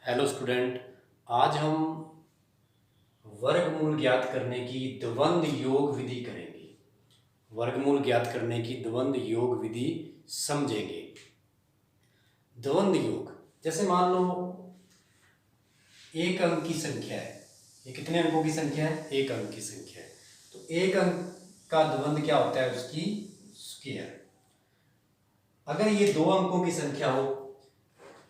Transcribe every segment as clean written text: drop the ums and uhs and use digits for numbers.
Hello student. आज हम वर्गमूल ज्ञात करने की द्वंद्व योग विधि करेंगे। वर्गमूल ज्ञात करने की द्वंद्व योग विधि समझेंगे। द्वंद्व योग जैसे मान लो एक अंक की संख्या है। ये कितने अंकों की संख्या है? एक अंक की संख्या है। तो एक अंक का द्वंद्व क्या होता है? उसकी स्क्वायर। अगर ये दो अंकों की संख्या हो,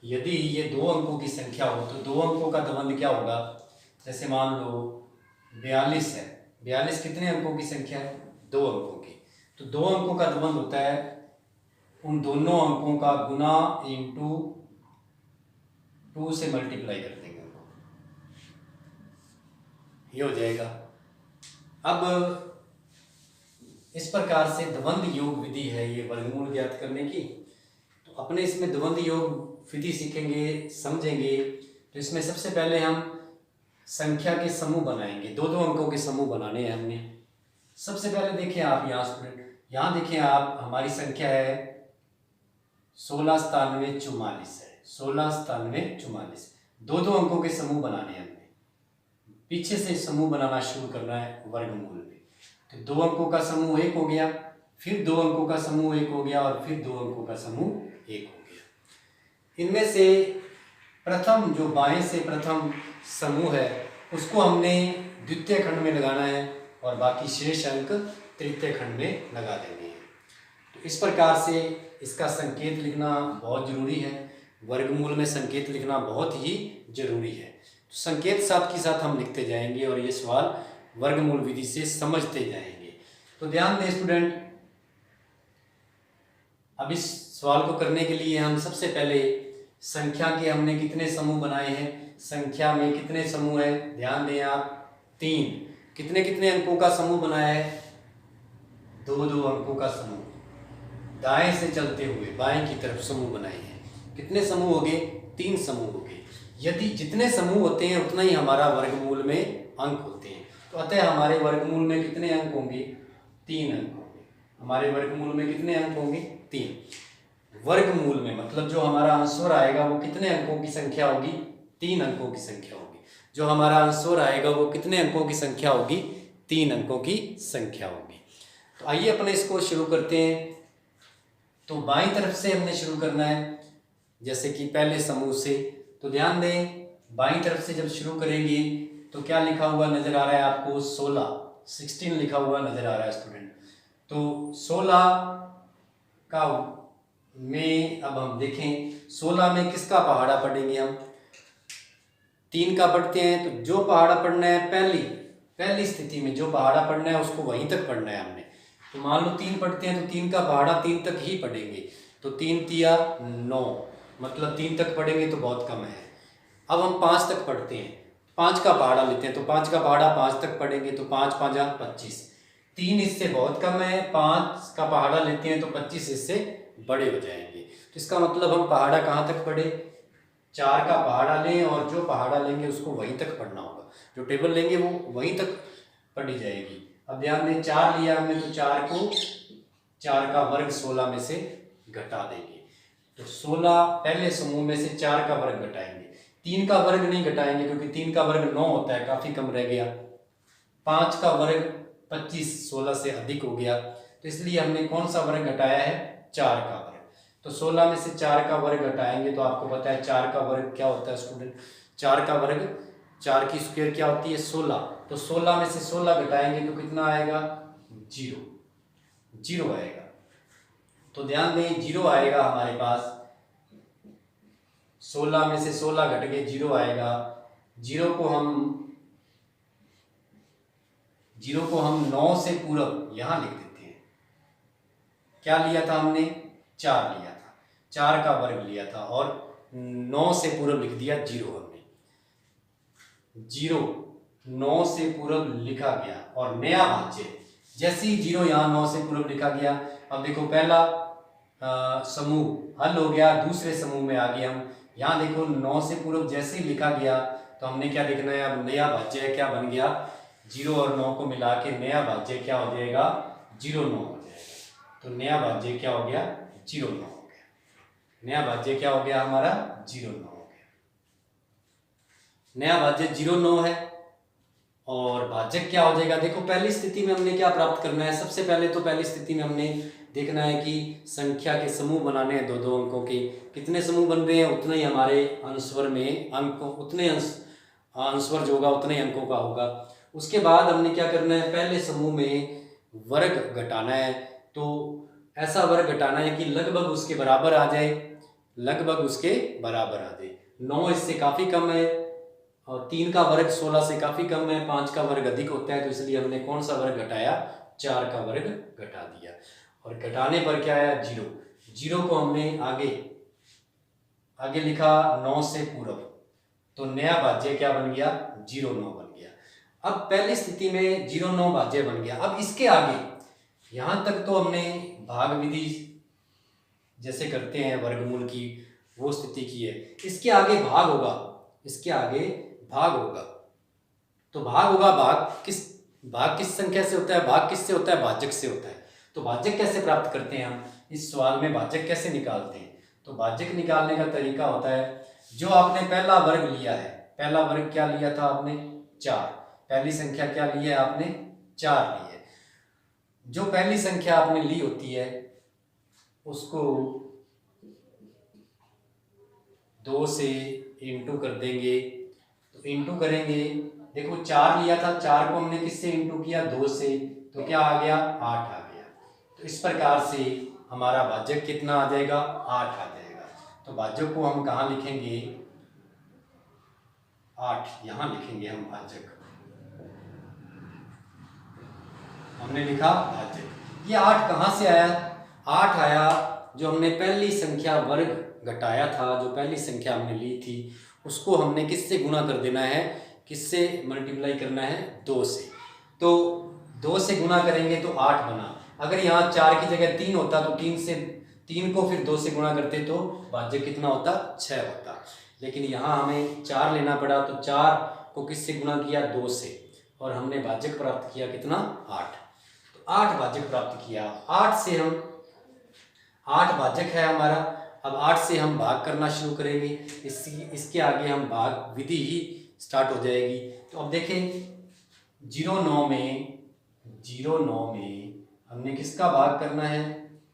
यदि ये दो अंकों की संख्या हो तो दो अंकों का द्वंद्व क्या होगा? जैसे मान लो 42 है। 42 कितने अंकों की संख्या है? दो अंकों की। तो दो अंकों का द्वंद्व होता है उन दोनों अंकों का गुना इंटू 2 से मल्टीप्लाई कर देंगे उनको, ये हो जाएगा। अब इस प्रकार से द्वंद्व योग विधि है ये वर्गमूल ज्ञात करने की। तो अपने इसमें द्वंद्व योग विधि सीखेंगे, समझेंगे। तो इसमें सबसे पहले हम संख्या के समूह बनाएंगे। दो दो अंकों के समूह बनाने हैं हमने। सबसे पहले देखिए आप यहाँ स्टूडेंट, यहाँ देखिए आप, हमारी संख्या है 16 97 44 है। 16 97 44 दो दो अंकों के समूह बनाने हैं हमने। पीछे से समूह बनाना शुरू करना है वर्गमूल में। तो दो अंकों का समूह एक हो गया, फिर दो अंकों का समूह एक हो गया, और फिर दो अंकों का समूह एक हो गया। इनमें से प्रथम जो बाएं से प्रथम समूह है उसको हमने द्वितीय खंड में लगाना है, और बाकी शेष अंक तृतीय खंड में लगा देने हैं। तो इस प्रकार से इसका संकेत लिखना बहुत जरूरी है। वर्गमूल में संकेत लिखना बहुत ही जरूरी है। तो संकेत साथ के साथ हम लिखते जाएंगे और ये सवाल वर्गमूल विधि से समझते जाएंगे। तो ध्यान दें स्टूडेंट, अब इस सवाल को करने के लिए हम सबसे पहले संख्या के हमने कितने समूह बनाए हैं, संख्या में कितने समूह है, ध्यान दें आप, 3। कितने कितने अंकों का समूह बनाया है? दो दो अंकों का समूह। दाएं से चलते हुए बाएं की तरफ समूह बनाए हैं। कितने समूह हो गए? 3 समूह हो गए। यदि जितने समूह होते हैं उतना ही हमारा वर्गमूल में अंक होते हैं। तो अतः हमारे वर्गमूल में कितने अंक होंगे? 3 अंक होंगे। हमारे वर्गमूल में कितने अंक होंगे? 3। वर्गमूल में मतलब जो हमारा आंसर आएगा वो कितने अंकों की संख्या होगी? 3 अंकों की संख्या होगी। जो हमारा आंसर आएगा वो कितने अंकों की संख्या होगी? 3 अंकों की संख्या होगी। तो आइए अपने इसको शुरू करते हैं। तो बाईं तरफ से हमने शुरू करना है, जैसे कि पहले समूह से। तो ध्यान दें, बाईं तरफ से जब शुरू करेंगे तो क्या लिखा हुआ नजर आ रहा है आपको? 16 लिखा हुआ नजर आ रहा है स्टूडेंट। तो 16 का में अब हम देखें 16 में किसका पहाड़ा पढ़ेंगे हम? 3 का पढ़ते हैं। तो जो पहाड़ा पढ़ना है पहली स्थिति में जो पहाड़ा पढ़ना है उसको वहीं तक पढ़ना है हमने। तो मान लो 3 पढ़ते हैं तो 3 का पहाड़ा 3 तक ही पढ़ेंगे। तो 3 तिया 9, मतलब 3 तक पढ़ेंगे तो बहुत कम है। अब हम 5 तक पढ़ते हैं, 5 का पहाड़ा लेते हैं। तो 5 का पहाड़ा 5 तक पढ़ेंगे तो 5 5 25। 3 इससे बहुत कम है, 5 का पहाड़ा लेते हैं तो 25 इससे बड़े हो जाएंगे। तो इसका मतलब हम पहाड़ा कहाँ तक पढ़े? 4 का पहाड़ा लें, और जो पहाड़ा लेंगे उसको वहीं तक पढ़ना होगा। जो टेबल लेंगे वो वहीं तक पढ़ी जाएगी। अब ध्यान दें, 4 लिया हमने तो 4 का वर्ग 16 में से घटा देंगे। तो 16 पहले समूह में से 4 का वर्ग घटाएंगे। 3 का वर्ग नहीं घटाएंगे क्योंकि 3 का वर्ग 9 होता है, काफी कम रह गया। 5 का वर्ग 25 16 से अधिक हो गया, तो इसलिए हमने कौन सा वर्ग घटाया है? 4 का वर्ग। तो 16 में से 4 का वर्ग घटाएंगे तो आपको पता है 4 का वर्ग क्या होता है स्टूडेंट? 4 का वर्ग, 4 की स्क्वायर क्या होती है? 16। तो 16 में से 16 घटाएंगे तो कितना आएगा? 0 आएगा। तो ध्यान दें, 0 आएगा हमारे पास। 16 में से 16 घट के 0 आएगा। 0 को हम 9 से पूरब यहां लिख देते हैं। क्या लिया था हमने? 4 लिया था, 4 का वर्ग लिया था, और 9 से पूरब लिख दिया 0 हमने। 0 9 से पूरब लिखा गया, और नया भाज्य जैसे ही 0 यहाँ 9 से पूरब लिखा गया। अब देखो पहला समूह हल हो गया, दूसरे समूह में आ गए हम। यहाँ देखो 9 से पूर्व जैसे ही लिखा गया तो हमने क्या देखना है? अब नया भाज्य क्या बन गया? 0 और 9 को मिला के नया भाज्य क्या हो जाएगा? 0 9 हो जाएगा। तो नया भाज्य क्या हो गया? 0 9 हो गया। नया भाज्य क्या हो गया हमारा? 0 9 हो गया। नया भाज्य 0,9 है और भाजक क्या हो जाएगा। देखो पहली स्थिति में हमने क्या प्राप्त करना है, सबसे पहले तो पहली स्थिति में हमने देखना है कि संख्या के समूह बनाने हैं, दो दो अंकों के। कितने समूह बन रहे हैं उतना ही हमारे अंशवर में अंक, उतने अंशवर जो होगा उतने अंकों का होगा। उसके बाद हमने क्या करना है, पहले समूह में वर्ग घटाना है। तो ऐसा वर्ग घटाना है कि लगभग उसके बराबर आ जाए, लगभग उसके बराबर आ जाए। 9 इससे काफ़ी कम है और 3 का वर्ग 16 से काफ़ी कम है, 5 का वर्ग अधिक होता है, तो इसलिए हमने कौन सा वर्ग घटाया, 4 का वर्ग घटा दिया। और घटाने पर क्या आया, 0। 0 को हमने आगे लिखा 9 से पूर्व, तो नया भाज्य क्या बन गया, 0,9 बन गया। अब पहली स्थिति में 0,9 भाज्य बन गया। अब इसके आगे यहाँ तक तो हमने भाग विधि जैसे करते हैं वर्गमूल की वो स्थिति की है। इसके आगे भाग होगा, इसके आगे भाग होगा। तो भाग होगा, भाग किस संख्या से होता है, भाग किससे होता है, भाजक से होता है। तो भाजक कैसे प्राप्त करते हैं हम, इस सवाल में भाजक कैसे निकालते हैं। तो भाजक निकालने का तरीका होता है, जो आपने पहला वर्ग लिया है, पहला वर्ग क्या लिया था आपने, 4। पहली संख्या क्या ली है आपने, 4 ली है। जो पहली संख्या आपने ली होती है उसको 2 से इंटू कर देंगे। तो इंटू करेंगे, देखो 4 लिया था, 4 को हमने किससे इंटू किया, 2 से, तो क्या आ गया, 8 आ गया। तो इस प्रकार से हमारा भाजक कितना आ जाएगा, 8 आ जाएगा। तो भाजक को हम कहाँ लिखेंगे, 8 यहाँ लिखेंगे हम भाजक, हमने लिखा भाजक। ये 8 कहाँ से आया, 8 आया जो हमने पहली संख्या वर्ग घटाया था, जो पहली संख्या हमने ली थी उसको हमने किससे गुणा कर देना है, किससे मल्टीप्लाई करना है, 2 से। तो 2 से गुणा करेंगे तो 8 बना। अगर यहाँ 4 की जगह 3 होता तो 3 को फिर 2 से गुणा करते तो भाज्य कितना होता, 6 होता। लेकिन यहाँ हमें 4 लेना पड़ा, तो 4 को किससे गुणा किया, 2 से, और हमने भाजक प्राप्त किया कितना, 8। तो 8 भाजक प्राप्त किया। 8 भाजक है हमारा। अब 8 से हम भाग करना शुरू करेंगे, इसके आगे हम भाग विधि ही स्टार्ट हो जाएगी। तो अब देखें 0,9 में हमने किसका भाग करना है,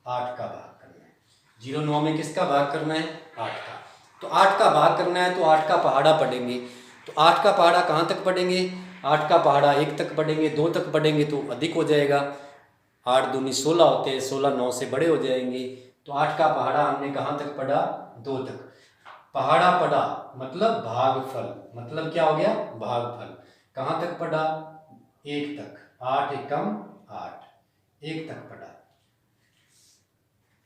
8 का भाग करना है। 0,9 में किसका भाग करना है, 8 का। तो 8 का भाग करना है तो 8 का पहाड़ा पढ़ेंगे। तो 8 का पहाड़ा कहाँ तक पढ़ेंगे, 8 का पहाड़ा 1 तक पढ़ेंगे, 2 तक पढ़ेंगे तो अधिक हो जाएगा। 8 दूनी 16 होते हैं, 16 9 से बड़े हो जाएंगे। तो 8 का पहाड़ा हमने कहाँ तक पढ़ा, 2 तक। पहाड़ा पढ़ा मतलब भागफल, मतलब क्या हो गया, भागफल। कहाँ तक पढ़ा, 1 तक। 8 एकम 8, 1 तक पढ़ा।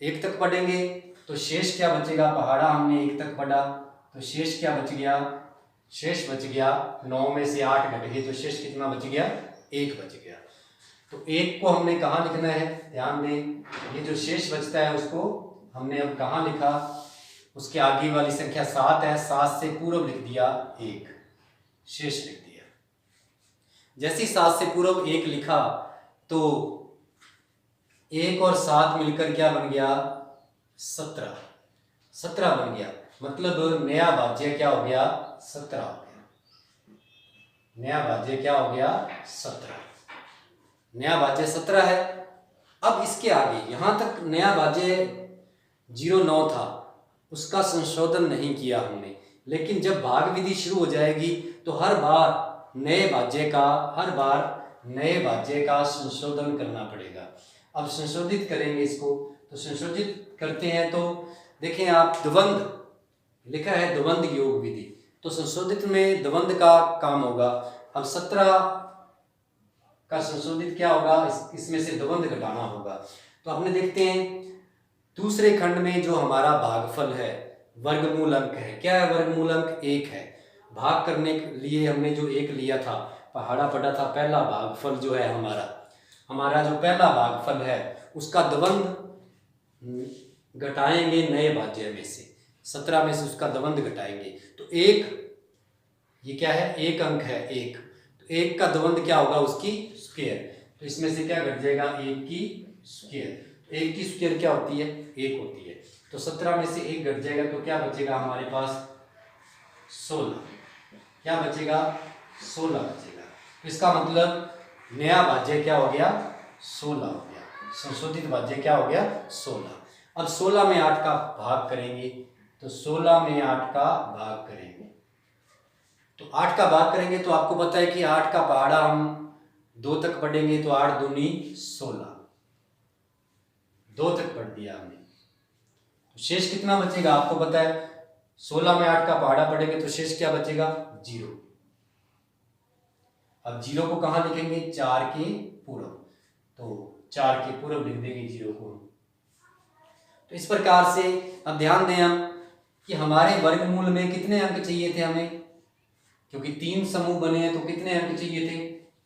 1 तक पढ़ेंगे तो शेष क्या बचेगा, पहाड़ा हमने 1 तक पढ़ा तो शेष क्या बच गया, शेष बच गया 9 में से 8 घट गए तो शेष कितना बच गया, 1 बच गया। तो 1 को हमने कहाँ लिखना है, ध्यान दें, ये जो शेष बचता है उसको हमने अब कहाँ लिखा, उसके आगे वाली संख्या 7 है, 7 से पूर्व लिख दिया 1, शेष लिख दिया। जैसे 7 से पूर्व 1 लिखा तो 1 और 7 मिलकर क्या बन गया, 17 बन गया। मतलब नया भाज्य क्या हो गया, 17 हो गया। नया भाज्य क्या हो गया, 17। नया भाज्य 17 है। अब इसके आगे यहाँ तक नया भाज्य 0,9 था, उसका संशोधन नहीं किया हमने, लेकिन जब भाग विधि शुरू हो जाएगी तो हर बार नए भाज्य का संशोधन करना पड़ेगा। अब संशोधित करेंगे इसको, तो संशोधित करते हैं तो देखें आप, द्वंद्व लिखा है, द्वंद्व योग विधि, तो संशोधित में द्वंद्व का काम होगा। अब 17 का संशोधित क्या होगा, इसमें से द्वंद्व घटाना होगा। तो अपने देखते हैं दूसरे खंड में जो हमारा भागफल है, वर्गमूल अंक है, क्या है, वर्गमूल अंक 1 है। भाग करने के लिए हमने जो 1 लिया था, पहाड़ा पड़ा था, पहला भागफल जो है हमारा जो पहला भागफल है उसका द्वंद्व घटाएंगे नए भाज्य में से, 17 में से उसका द्वंद्व घटाएंगे। तो 1, ये क्या है, 1 अंक है 1, तो 1 का द्वंद्व क्या होगा, उसकी स्क्वायर। तो इसमें से क्या घट जाएगा, 1 की स्क्वायर। 1 की स्क्वायर क्या होती है, 1 होती है। तो 17 में से 1 घट जाएगा तो क्या बचेगा हमारे पास, 16। क्या बचेगा 16 बचेगा। तो इसका मतलब नया भाज्य क्या हो गया 16 हो गया, संशोधित भाज्य क्या हो गया 16। अब 16 में 8 का भाग करेंगे, तो 16 में 8 का भाग करेंगे, तो 8 का भाग करेंगे तो आपको पता है कि 8 का पहाड़ा हम 2 तक पढ़ेंगे, तो 8 दूनी 16, 2 तक पढ़ दिया हमने। तो शेष कितना बचेगा आपको पता है, 16 में 8 का पहाड़ा पढ़ेंगे तो शेष क्या बचेगा 0। अब 0 को कहां लिखेंगे 4 के पूर्व, तो 4 के पूर्व लिख देंगे 0 को। तो इस प्रकार से अब ध्यान दें हम कि हमारे वर्गमूल में कितने अंक चाहिए थे हमें, क्योंकि 3 समूह बने हैं तो कितने अंक चाहिए थे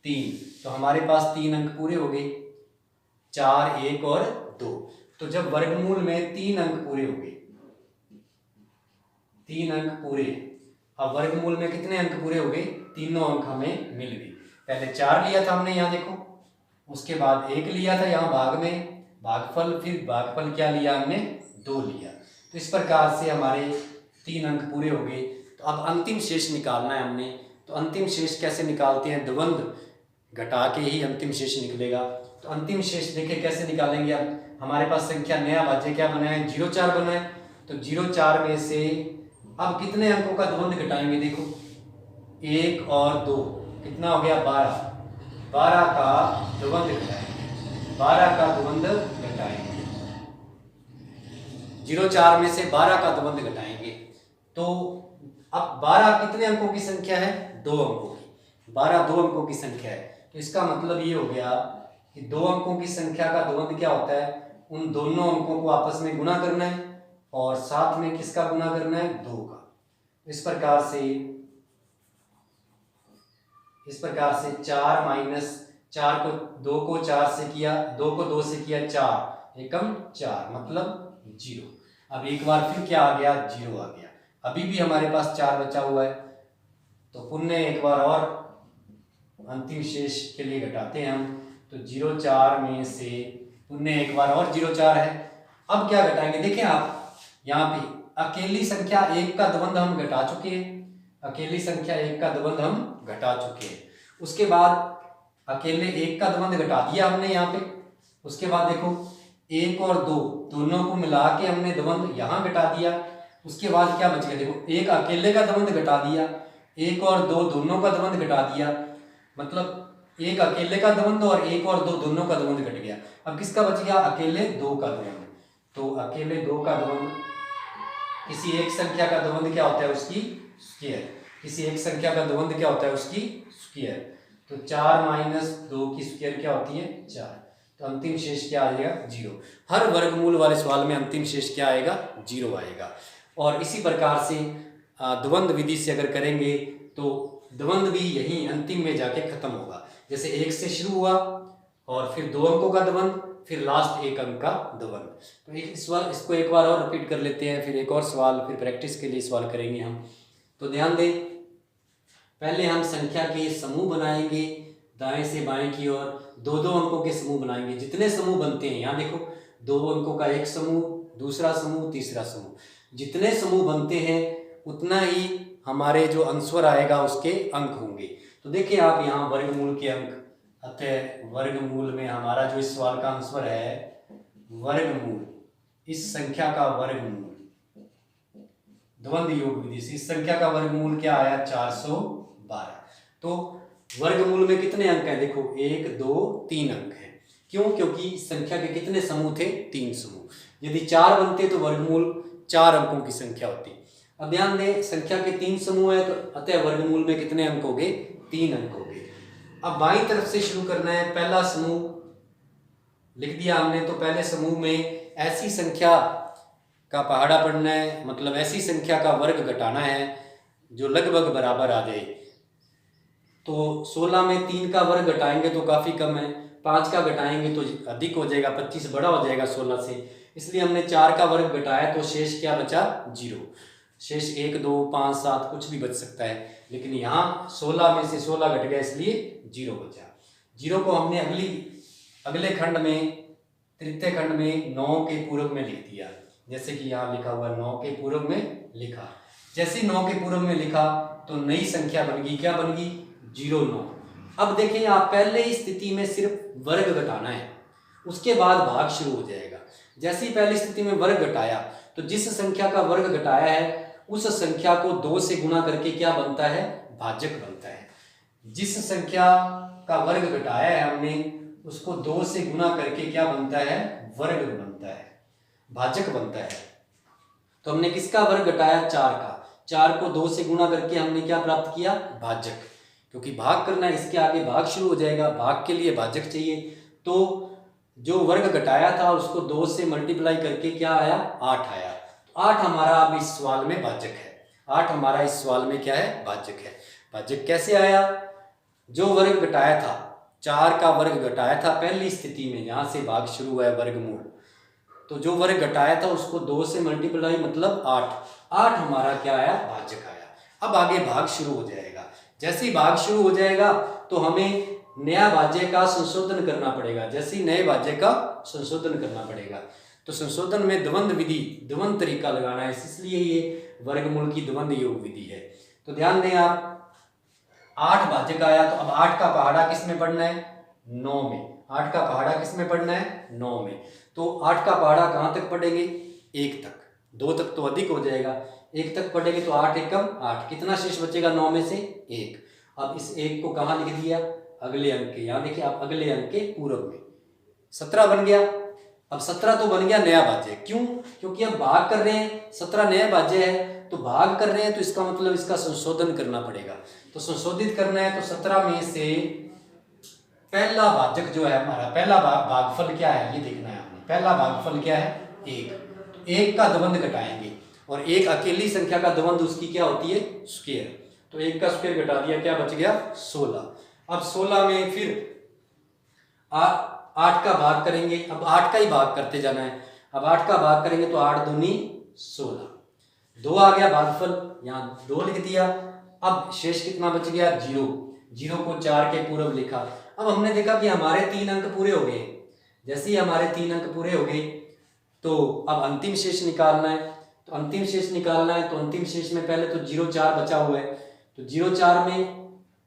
3, तो हमारे पास 3 अंक पूरे हो गए, 4, 1 और 2। तो जब वर्गमूल में 3 अंक पूरे हो गए, 3 अंक पूरे, अब वर्गमूल में कितने अंक पूरे हो गए, तीनों अंक हमें मिल गए। पहले 4 लिया था हमने यहाँ देखो, उसके बाद 1 लिया था यहाँ भाग में भागफल, फिर भागफल क्या लिया हमने 2 लिया। तो इस प्रकार से हमारे 3 अंक पूरे हो गए। तो अब अंतिम शेष निकालना है हमने, तो अंतिम शेष कैसे निकालते हैं, द्वंद्व घटा के ही अंतिम शेष निकलेगा। तो अंतिम शेष देखिए कैसे निकालेंगे। अब हमारे पास संख्या नया भाज्य क्या बना है 0,4 बना है, तो 0,4 में से अब कितने अंकों का द्वंद्व घटाएंगे, देखो 1 और 2 कितना हो गया 12, 12 का द्वंद्व घटाएंगे, 12 का द्वंद्व घटाएंगे, 0,4 में से 12 का द्वंद्व घटाएंगे। तो अब 12 कितने अंकों की संख्या है 2 अंकों की, 12 2 अंकों की संख्या है। तो इसका मतलब ये हो गया कि 2 अंकों की संख्या का द्वंद्व क्या होता है, उन दोनों अंकों को आपस में गुणा करना है और साथ में किसका गुणा करना है 2 का। इस प्रकार से 4 माइनस 4 को 2 को 4 से किया, 2 को 2 से किया 4 एकम 4 मतलब 0। अब एक बार फिर क्या आ गया 0 आ गया, अभी भी हमारे पास 4 बचा हुआ है, तो पुनः एक बार और अंतिम शेष के लिए घटाते हैं हम। तो 0,4 में से पुनः एक बार और 0,4 है। अब क्या घटाएंगे, देखें आप यहाँ पे अकेली संख्या 1 का द्वंद्व हम घटा चुके हैं, अकेली संख्या 1 का द्वंद्व हम घटा चुके हैं। उसके बाद अकेले 1 का द्वंद्व घटा दिया हमने यहाँ पे, उसके बाद देखो 1 और 2 दोनों को मिला के हमने द्वंद्व यहाँ घटा दिया। उसके बाद क्या बच गया, देखो 1 अकेले का द्वंद्व घटा दिया, 1 और 2 दोनों का द्वंद्व घटा दिया, मतलब 1 अकेले का द्वंद्व और 1 और 2 दोनों का द्वंद्व घट गया। अब किसका बच गया अकेले 2 का द्वंद्व, तो अकेले 2 का द्वंद्व, किसी एक संख्या का द्वंद्व क्या होता है उसकी स्क्वायर, किसी एक संख्या का द्वंद्व क्या होता है उसकी स्क्वायर। तो 4 माइनस 2 की स्क्वायर क्या होती है 4, तो अंतिम शेष क्या आएगा 0। हर वर्गमूल वाले सवाल में अंतिम शेष क्या आएगा 0 आएगा। और इसी प्रकार से द्वंद्व विधि से अगर करेंगे तो द्वंद्व भी यहीं अंतिम में जाके खत्म होगा। जैसे 1 से शुरू हुआ और फिर 2 अंकों का द्वंद्व, फिर लास्ट 1 अंक का द्वंद्व। तो इसको एक बार और रिपीट कर लेते हैं, फिर एक और सवाल, फिर प्रैक्टिस के लिए सवाल करेंगे हम। तो ध्यान दें, पहले हम संख्या के समूह बनाएंगे दाएं से बाएं की ओर, 2-2 अंकों के समूह बनाएंगे। जितने समूह बनते हैं यहाँ देखो 2 अंकों का एक समूह, दूसरा समूह, तीसरा समूह, जितने समूह बनते हैं उतना ही हमारे जो आंसर आएगा उसके अंक होंगे। तो देखिए आप यहाँ वर्गमूल के अंक, अतः वर्गमूल में हमारा जो इस सवाल का आंसर है वर्गमूल, इस संख्या का वर्गमूल द्वंद्व योग विधि से इस संख्या का वर्गमूल क्या आया 412। तो वर्गमूल में कितने अंक हैं, देखो 1 2 3 अंक हैं। क्यों, क्योंकि संख्या के कितने समूह थे 3 समूह। यदि 4 बनते तो वर्गमूल 4 अंकों की संख्या होती। अब ध्यान दें, संख्या के 3 समूह है तो अतः वर्गमूल में कितने अंक हो गए 3 अंक हो गए। अब बाईं तरफ से शुरू करना है, पहला समूह लिख दिया हमने, तो पहले समूह में ऐसी संख्या का पहाड़ा पढ़ना है, मतलब ऐसी संख्या का वर्ग घटाना है जो लगभग बराबर आ जाए। तो 16 में 3 का वर्ग घटाएंगे तो काफ़ी कम है, 5 का घटाएंगे तो अधिक हो जाएगा, 25 बड़ा हो जाएगा 16 से, इसलिए हमने 4 का वर्ग घटाया तो शेष क्या बचा 0। शेष 1 2 5 7 कुछ भी बच सकता है, लेकिन यहाँ 16 में से 16 घट गया इसलिए 0 बचा। 0 को हमने अगले खंड में, तृतीय खंड में 9 के पूरक में लिख दिया, जैसे कि यहाँ लिखा हुआ 9 के पूरक में लिखा। जैसे 9 के पूर्व में लिखा तो नई संख्या बन गई, क्या बन गई? 09। अब देखें आप पहले ही स्थिति में सिर्फ वर्ग घटाना है, उसके बाद भाग शुरू हो जाएगा। जैसे ही पहली स्थिति में वर्ग घटाया तो जिस संख्या का वर्ग घटाया है उस संख्या को 2 से गुणा करके क्या बनता है? भाजक बनता है। जिस संख्या का वर्ग घटाया है हमने उसको 2 से गुणा करके क्या बनता है? वर्ग बनता है, भाजक बनता है। तो हमने किसका वर्ग घटाया? 4 का। 4 को 2 से गुणा करके हमने क्या प्राप्त किया? भाजक। क्योंकि भाग करना है, इसके आगे भाग शुरू हो जाएगा, भाग के लिए भाजक चाहिए। तो जो वर्ग घटाया था उसको 2 से मल्टीप्लाई करके क्या आया? 8 आया। तो 8 हमारा अब इस सवाल में भाजक है। 8 हमारा इस सवाल में क्या है? भाजक है। भाजक कैसे आया? जो वर्ग घटाया था, 4 का वर्ग घटाया था पहली स्थिति में, यहाँ से भाग शुरू हुआ है वर्गमूल, तो जो वर्ग घटाया था उसको 2 से मल्टीप्लाई मतलब 8। 8 हमारा क्या आया? भाजक आया। अब आगे भाग शुरू हो जाएगा। जैसे ही भाग शुरू हो जाएगा तो हमें नया भाज्य का संशोधन करना पड़ेगा। जैसे ही नए भाज्य का संशोधन करना पड़ेगा तो संशोधन में द्वंद विधि, द्वंद तरीका लगाना है, इसलिए ये वर्गमूल की द्वंद योग विधि है। तो ध्यान दें आप, 8 भाजक आया तो अब 8 का पहाड़ा किस में पढ़ना है? 9 में। 8 का पहाड़ा किस में पढ़ना है? 9 में। तो 8 का पहाड़ा कहाँ तक पढ़ेंगे? 1 तक। 2 तक तो अधिक हो जाएगा, 1 तक पढ़ेंगे तो 8 एकम 8। कितना शेष बचेगा 9 में से? 1। अब इस 1 को कहाँ लिख दिया? अगले अंक के, यहाँ देखिए आप, अगले अंक के पूर्व में। 17 बन गया। अब 17 तो बन गया नया भाज्य। क्यों? क्योंकि अब भाग कर रहे हैं, 17 नया भाज्य है तो भाग कर रहे हैं तो इसका मतलब इसका संशोधन करना पड़ेगा। तो संशोधित करना है तो 17 में से पहला भाजक जो है हमारा, पहला भागफल क्या है ये देखना है हमें। पहला भागफल क्या है? 1। 1 का द्वंद घटाएंगे और एक अकेली संख्या का द्वंद उसकी क्या होती है? स्क्वायर। तो 1 का स्क्वायर घटा दिया, क्या बच गया? 16। अब 16 में फिर 8 का भाग करेंगे। अब 8 का ही भाग करते जाना है। अब 8 का भाग करेंगे तो 8 दूनी 16। 2 आ गया भागफल, यहाँ 2 लिख दिया। अब शेष कितना बच गया? 0। 0 को 4 के पूर्व लिखा। अब हमने देखा कि हमारे 3 अंक पूरे हो गए। जैसे ही हमारे 3 अंक पूरे हो गए तो अब अंतिम शेष निकालना है। तो अंतिम शेष निकालना है तो अंतिम शेष में पहले तो 0,4 बचा हुआ है। तो 0,4 में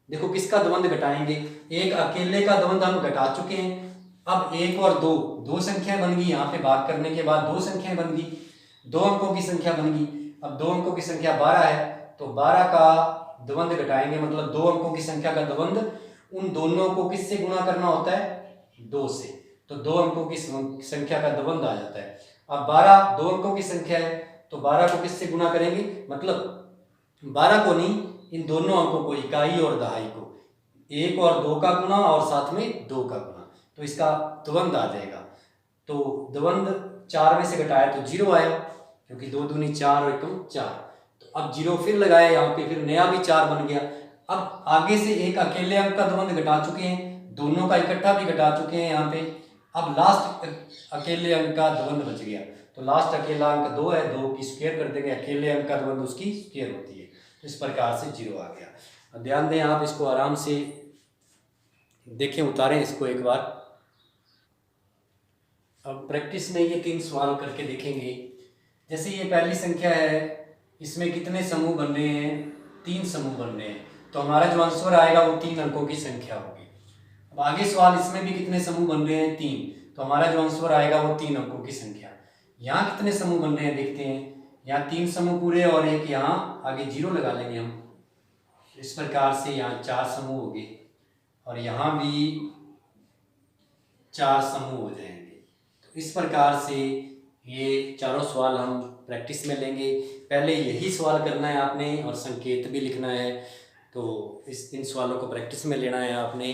देखो किसका द्वंद घटाएंगे? एक अकेले का द्वंद हम घटा चुके हैं। अब 1 और 2, 2 संख्याएं बन गई। यहाँ पे भाग करने के बाद 2 संख्याएं बन गई, 2 अंकों की संख्या बन गई। अब 2 अंकों की संख्या 12 है तो 12 का द्वंद घटाएंगे, मतलब 2 अंकों की संख्या का द्वंद, उन दोनों को किससे गुणा करना होता है? 2 से। तो 2 अंकों की संख्या का द्वंद आ जाता है। अब 12 2 अंकों की संख्या है तो 12 को किससे गुणा करेंगे? मतलब 12 को नहीं, इन दोनों अंकों को, इकाई और दहाई को, 1 और 2 का गुना और साथ में 2 का गुना, तो इसका द्वंद आ जाएगा। तो द्वंद 4 में से घटाया तो 0 आया, क्योंकि 2 दूनी 4 और 1 4। तो अब 0 फिर लगाया यहाँ पे, फिर नया भी 4 बन गया। अब आगे से एक अकेले अंक का द्वंद घटा चुके हैं, दोनों का इकट्ठा भी घटा चुके हैं यहाँ पे। अब लास्ट अकेले अंक का द्वंद बच गया। तो लास्ट अकेला अंक 2 है, 2 की स्क्वायर कर देंगे, अकेले अंक का द्वंद उसकी स्क्वायर होती है। तो इस प्रकार से 0 आ गया। अब ध्यान दें आप, इसको आराम से देखें, उतारें इसको एक बार। अब प्रैक्टिस में ये 3 सवाल करके देखेंगे। जैसे ये पहली संख्या है, इसमें कितने समूह बन रहे हैं? 3 समूह बन रहे हैं। तो हमारा जो आंसर आएगा वो 3 अंकों की संख्या होगी। अब आगे सवाल, इसमें भी कितने समूह बन रहे हैं? 3। तो हमारा जो आंसर आएगा वो 3 अंकों की संख्या। यहाँ कितने समूह बन रहे हैं देखते हैं। यहाँ 3 समूह पूरे और एक यहाँ आगे 0 लगा लेंगे हम। इस प्रकार से यहाँ 4 समूह हो गए और यहाँ भी 4 समूह हो जाएंगे। तो इस प्रकार से ये चारों सवाल हम प्रैक्टिस में लेंगे। पहले यही सवाल करना है आपने और संकेत भी लिखना है। तो इस 3 सवालों को प्रैक्टिस में लेना है आपने।